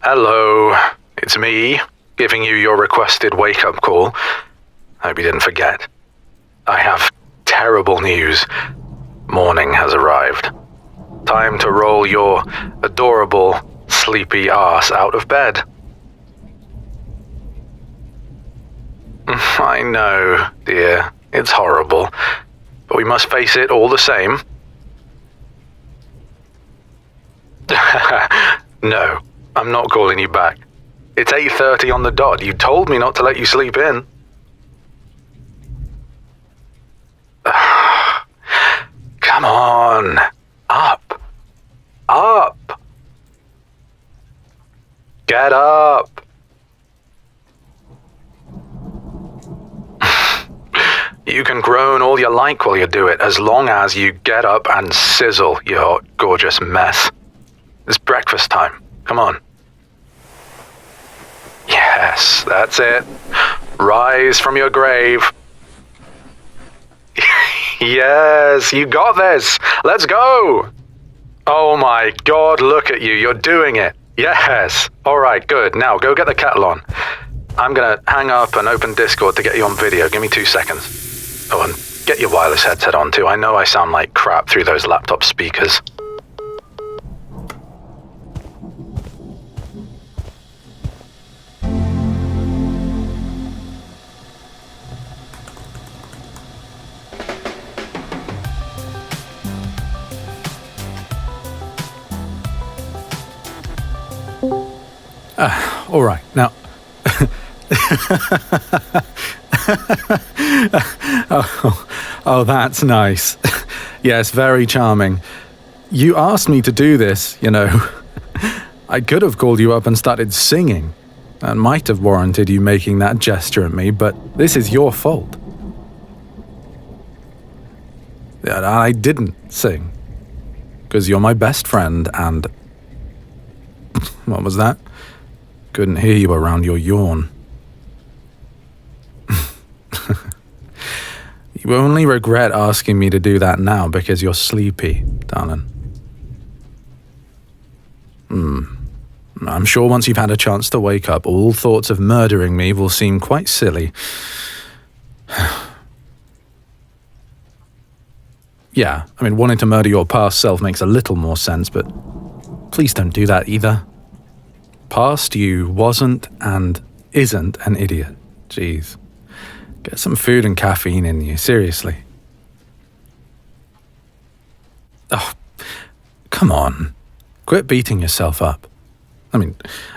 Hello, it's me, giving you your requested wake-up call. Hope you didn't forget. I have terrible news. Morning has arrived. Time to roll your adorable, sleepy ass out of bed. I know, dear, it's horrible, but we must face it all the same. No, I'm not calling you back. It's 8:30 on the dot. You told me not to let you sleep in. Come on. Up. Up. Get up. You can groan all you like while you do it, as long as you get up and sizzle your gorgeous mess. It's breakfast time. Come on. Yes, that's it. Rise from your grave. Yes, you got this. Let's go. Oh my God, look at you. You're doing it. Yes. All right, good. Now go get the kettle on. I'm going to hang up and open Discord to get you on video. Give me 2 seconds. Oh, and get your wireless headset on too. I know I sound like crap through those laptop speakers. All right, now... oh, that's nice. Yes, very charming. You asked me to do this, you know. I could have called you up and started singing. That might have warranted you making that gesture at me, but this is your fault. I didn't sing. Because you're my best friend and... What was that? Couldn't hear you around your yawn. You only regret asking me to do that now because you're sleepy, darling. I'm sure once you've had a chance to wake up, all thoughts of murdering me will seem quite silly. Yeah, I mean, wanting to murder your past self makes a little more sense, but please don't do that either. Past you wasn't and isn't an idiot. Jeez. Get some food and caffeine in you, seriously. Oh, come on. Quit beating yourself up. I mean,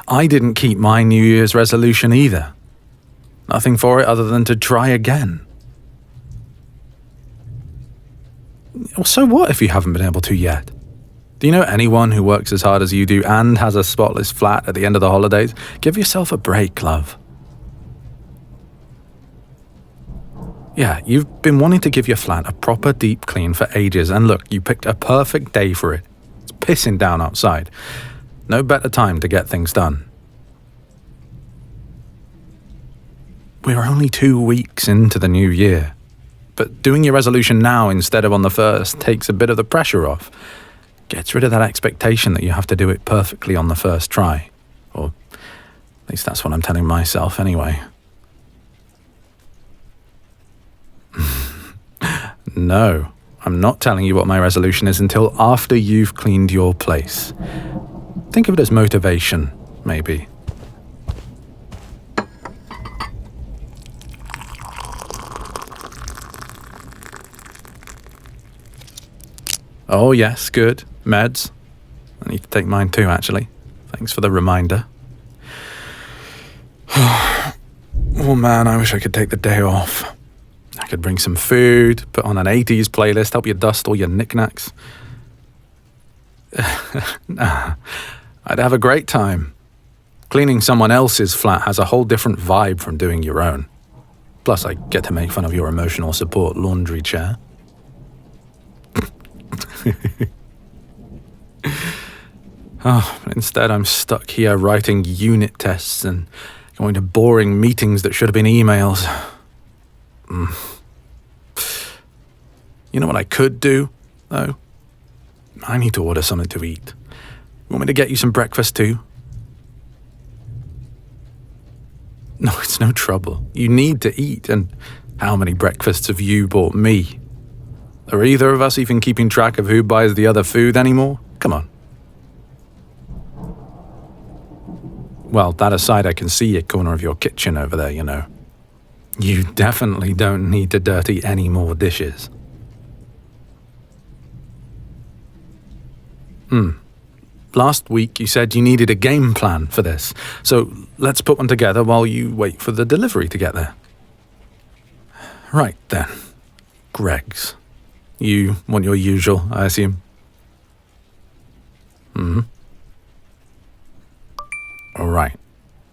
I didn't keep my New Year's resolution either. Nothing for it other than to try again. Well, so what if you haven't been able to yet? Do you know anyone who works as hard as you do and has a spotless flat at the end of the holidays? Give yourself a break, love. Yeah, you've been wanting to give your flat a proper deep clean for ages, and look, you picked a perfect day for it. It's pissing down outside. No better time to get things done. We're only 2 weeks into the new year, but doing your resolution now instead of on the 1st takes a bit of the pressure off. Gets rid of that expectation that you have to do it perfectly on the first try. Or at least that's what I'm telling myself anyway. No, I'm not telling you what my resolution is until after you've cleaned your place. Think of it as motivation, maybe. Oh yes, good. Meds. I need to take mine too, actually. Thanks for the reminder. Oh man, I wish I could take the day off. I could bring some food, put on an 80s playlist, help you dust all your knickknacks. Nah, I'd have a great time. Cleaning someone else's flat has a whole different vibe from doing your own. Plus, I get to make fun of your emotional support laundry chair. But instead I'm stuck here writing unit tests and going to boring meetings that should have been emails. You know what I could do, though? I need to order something to eat. You want me to get you some breakfast too? No, it's no trouble. You need to eat, and how many breakfasts have you bought me? Are either of us even keeping track of who buys the other food anymore? Come on. Well, that aside, I can see a corner of your kitchen over there, you know. You definitely don't need to dirty any more dishes. Last week you said you needed a game plan for this, so let's put one together while you wait for the delivery to get there. Right then. Greg's. You want your usual, I assume? All right.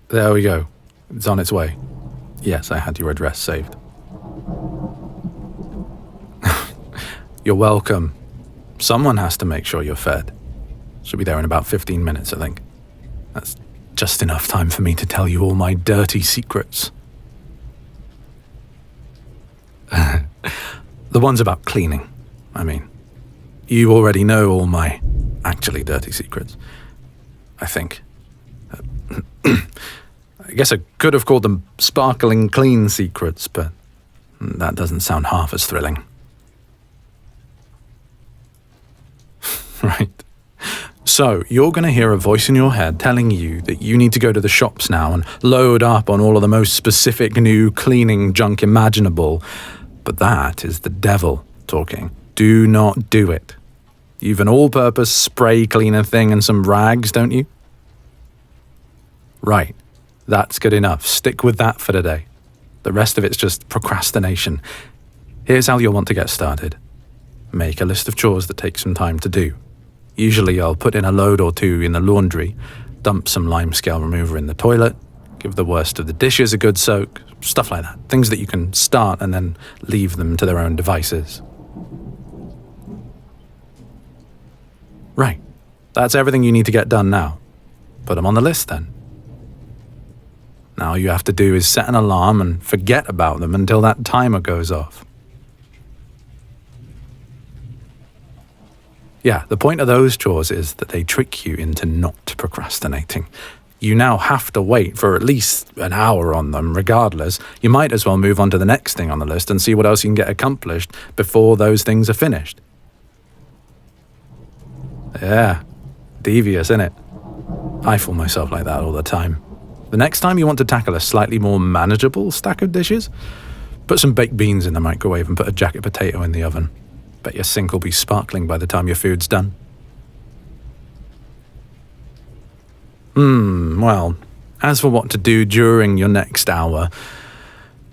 There we go. It's on its way. Yes, I had your address saved. You're welcome. Someone has to make sure you're fed. Should be there in about 15 minutes, I think. That's just enough time for me to tell you all my dirty secrets. The ones about cleaning, I mean. You already know all my actually dirty secrets, I think. I guess I could have called them sparkling clean secrets, but that doesn't sound half as thrilling. Right. So, you're going to hear a voice in your head telling you that you need to go to the shops now and load up on all of the most specific new cleaning junk imaginable. But that is the devil talking. Do not do it. You've an all-purpose spray cleaner thing and some rags, don't you? Right. That's good enough. Stick with that for today. The rest of it's just procrastination. Here's how you'll want to get started. Make a list of chores that take some time to do. Usually I'll put in a load or two in the laundry, dump some limescale remover in the toilet, give the worst of the dishes a good soak, stuff like that. Things that you can start and then leave them to their own devices. Right. That's everything you need to get done now. Put them on the list then. Now all you have to do is set an alarm and forget about them until that timer goes off. Yeah, the point of those chores is that they trick you into not procrastinating. You now have to wait for at least an hour on them regardless. You might as well move on to the next thing on the list and see what else you can get accomplished before those things are finished. Yeah, devious, innit? I fool myself like that all the time. The next time you want to tackle a slightly more manageable stack of dishes, put some baked beans in the microwave and put a jacket potato in the oven. Bet your sink will be sparkling by the time your food's done. Well, as for what to do during your next hour,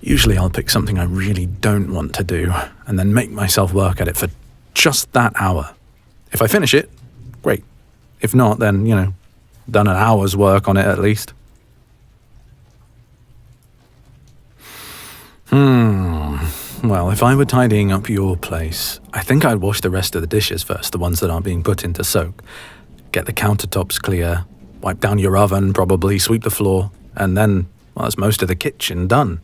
usually I'll pick something I really don't want to do and then make myself work at it for just that hour. If I finish it, great. If not, then, done an hour's work on it at least. Well, if I were tidying up your place, I think I'd wash the rest of the dishes first, the ones that aren't being put into soak. Get the countertops clear, wipe down your oven, probably sweep the floor, and then, well, that's most of the kitchen done.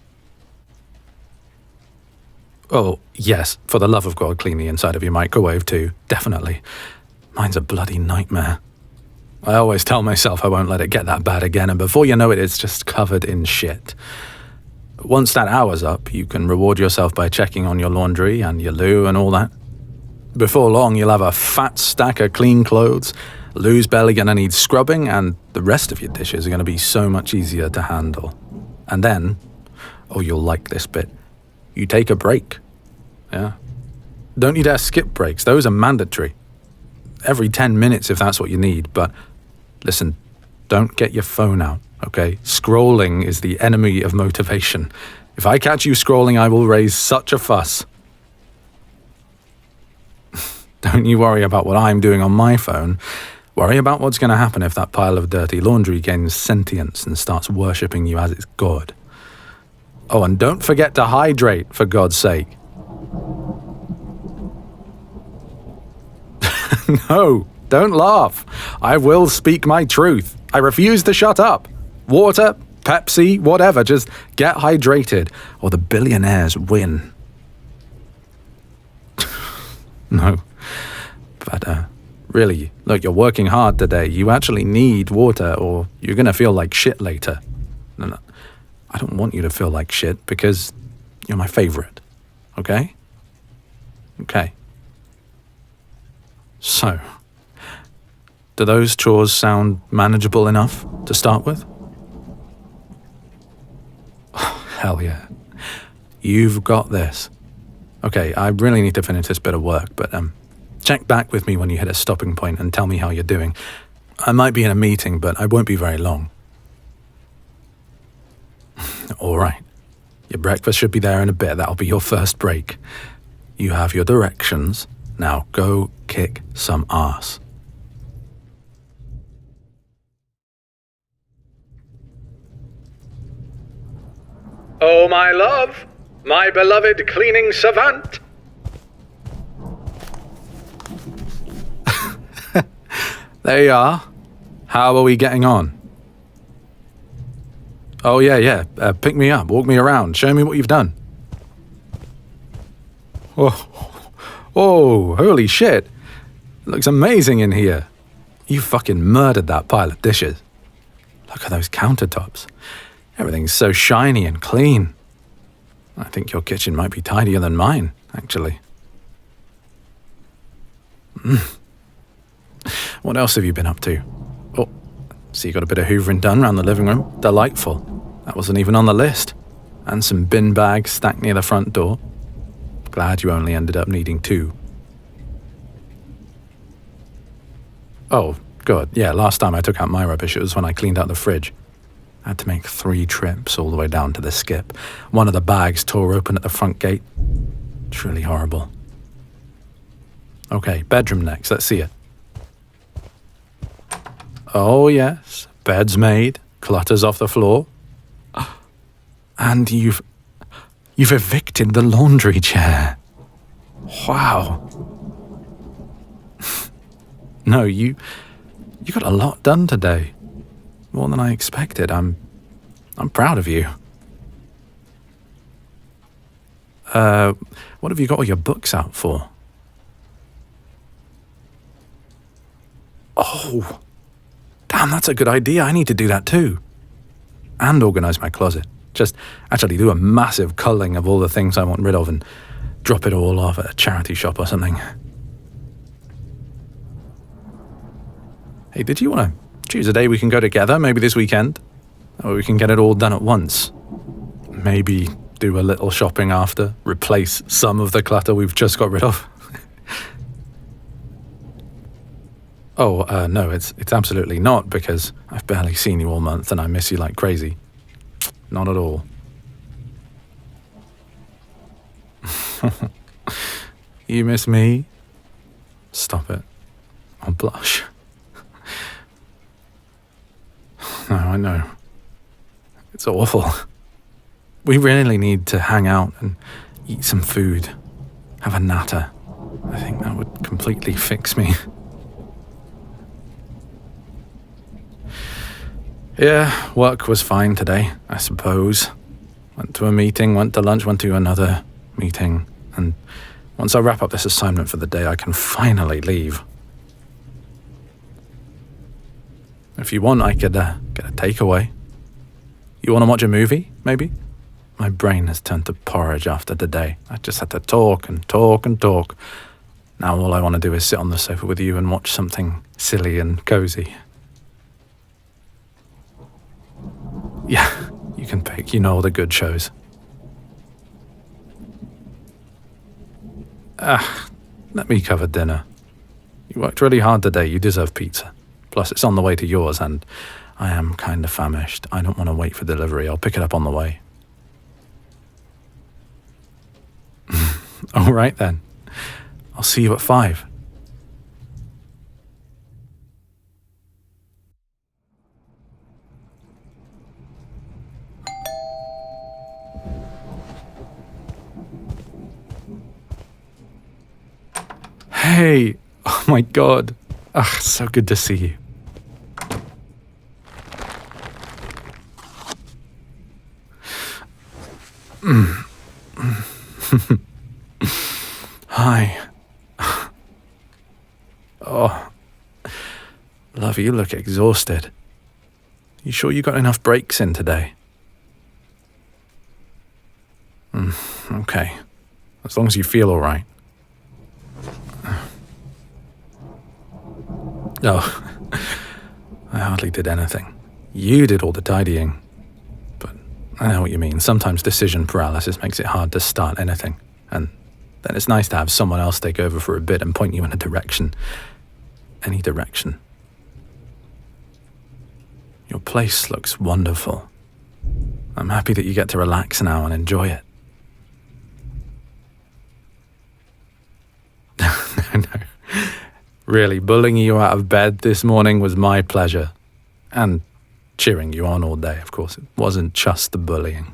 Oh, yes, for the love of God, clean the inside of your microwave too, definitely. Mine's a bloody nightmare. I always tell myself I won't let it get that bad again, and before you know it, it's just covered in shit. Once that hour's up, you can reward yourself by checking on your laundry and your loo and all that. Before long, you'll have a fat stack of clean clothes, loo's barely gonna need scrubbing, and the rest of your dishes are gonna be so much easier to handle. And then, oh, you'll like this bit, you take a break. Yeah. Don't you dare skip breaks, those are mandatory. Every 10 minutes if that's what you need, but listen, don't get your phone out. Okay, scrolling is the enemy of motivation. If I catch you scrolling, I will raise such a fuss. Don't you worry about what I'm doing on my phone. Worry about what's going to happen if that pile of dirty laundry gains sentience and starts worshipping you as its god. Oh, and don't forget to hydrate, for God's sake. No, don't laugh. I will speak my truth. I refuse to shut up. Water, Pepsi, whatever, just get hydrated, or the billionaires win. No, but really, look, you're working hard today. You actually need water, or you're going to feel like shit later. No. I don't want you to feel like shit because you're my favorite. Okay? Okay. So, do those chores sound manageable enough to start with? Hell yeah. You've got this. Okay, I really need to finish this bit of work, but check back with me when you hit a stopping point and tell me how you're doing. I might be in a meeting, but I won't be very long. All right. Your breakfast should be there in a bit. That'll be your first break. You have your directions. Now go kick some ass. Oh, my love, my beloved cleaning savant. There you are. How are we getting on? Oh, yeah. Pick me up, walk me around, show me what you've done. Oh, holy shit. Looks amazing in here. You fucking murdered that pile of dishes. Look at those countertops. Everything's so shiny and clean. I think your kitchen might be tidier than mine, actually. What else have you been up to? Oh, so you got a bit of hoovering done around the living room? Delightful. That wasn't even on the list. And some bin bags stacked near the front door. Glad you only ended up needing 2. Oh, good. Yeah, last time I took out my rubbish, it was when I cleaned out the fridge. I had to make 3 trips all the way down to the skip. One of the bags tore open at the front gate. Truly horrible. Okay, bedroom next. Let's see it. Oh, yes. Bed's made. Clutter's off the floor. And you've evicted the laundry chair. Wow. No, you got a lot done today. More than I expected. I'm proud of you. What have you got all your books out for? Oh, damn, that's a good idea. I need to do that too. And organize my closet. Just actually do a massive culling of all the things I want rid of and drop it all off at a charity shop or something. Hey, did you want to choose a day we can go together, maybe this weekend? Or we can get it all done at once. Maybe do a little shopping after, replace some of the clutter we've just got rid of. No, it's absolutely not, because I've barely seen you all month and I miss you like crazy. Not at all. You miss me? Stop it. I'll blush. No, I know. It's awful. We really need to hang out and eat some food. Have a natter. I think that would completely fix me. Yeah, work was fine today, I suppose. Went to a meeting, went to lunch, went to another meeting, and once I wrap up this assignment for the day, I can finally leave. If you want, I could get a takeaway. You want to watch a movie, maybe? My brain has turned to porridge after today. I just had to talk and talk and talk. Now all I want to do is sit on the sofa with you and watch something silly and cozy. Yeah, you can pick. You know all the good shows. Let me cover dinner. You worked really hard today. You deserve pizza. Plus, it's on the way to yours, and I am kind of famished. I don't want to wait for delivery. I'll pick it up on the way. All right, then. I'll see you at 5. Hey, oh my God. So good to see you. Hi. Oh, love, you look exhausted. You sure you got enough breaks in today? Okay. As long as you feel all right. Oh, I hardly did anything. You did all the tidying. But I know what you mean. Sometimes decision paralysis makes it hard to start anything. And then it's nice to have someone else take over for a bit and point you in a direction. Any direction. Your place looks wonderful. I'm happy that you get to relax now and enjoy it. No. Really, bullying you out of bed this morning was my pleasure. And cheering you on all day, of course. It wasn't just the bullying.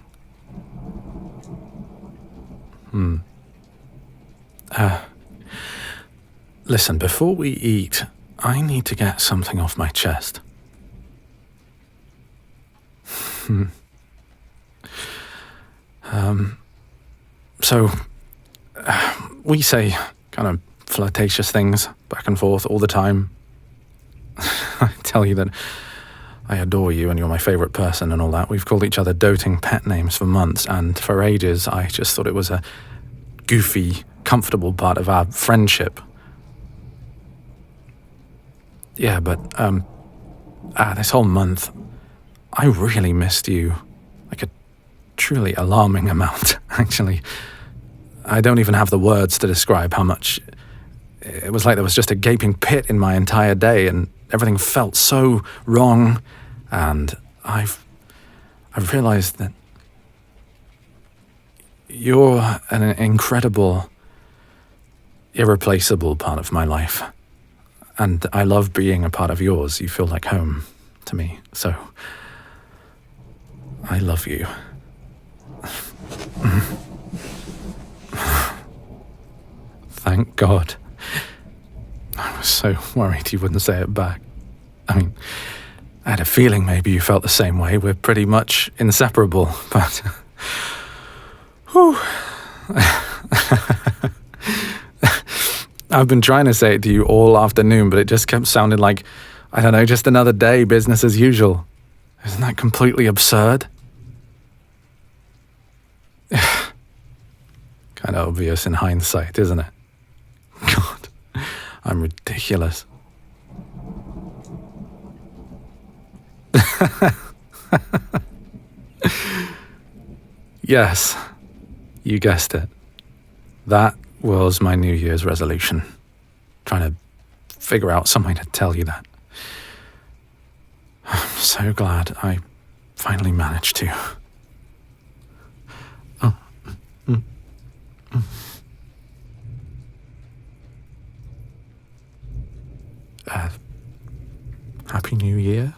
Listen, before we eat, I need to get something off my chest. So, we say kind of flirtatious things back and forth all the time. I tell you that I adore you and you're my favourite person and all that. We've called each other doting pet names for months, and for ages I just thought it was a goofy, comfortable part of our friendship. Yeah, but this whole month, I really missed you. Like a truly alarming amount, actually. I don't even have the words to describe how much. It was like there was just a gaping pit in my entire day, and everything felt so wrong. And I've realized that you're an incredible, irreplaceable part of my life. And I love being a part of yours. You feel like home to me. So, I love you. Thank God. I was so worried you wouldn't say it back. I mean, I had a feeling maybe you felt the same way. We're pretty much inseparable, but... Whew. I've been trying to say it to you all afternoon, but it just kept sounding like, I don't know, just another day, business as usual. Isn't that completely absurd? Kind of obvious in hindsight, isn't it? God, I'm ridiculous. Yes, you guessed it. That was my New Year's resolution. Trying to figure out some way to tell you that. I'm so glad I finally managed to. Happy New Year.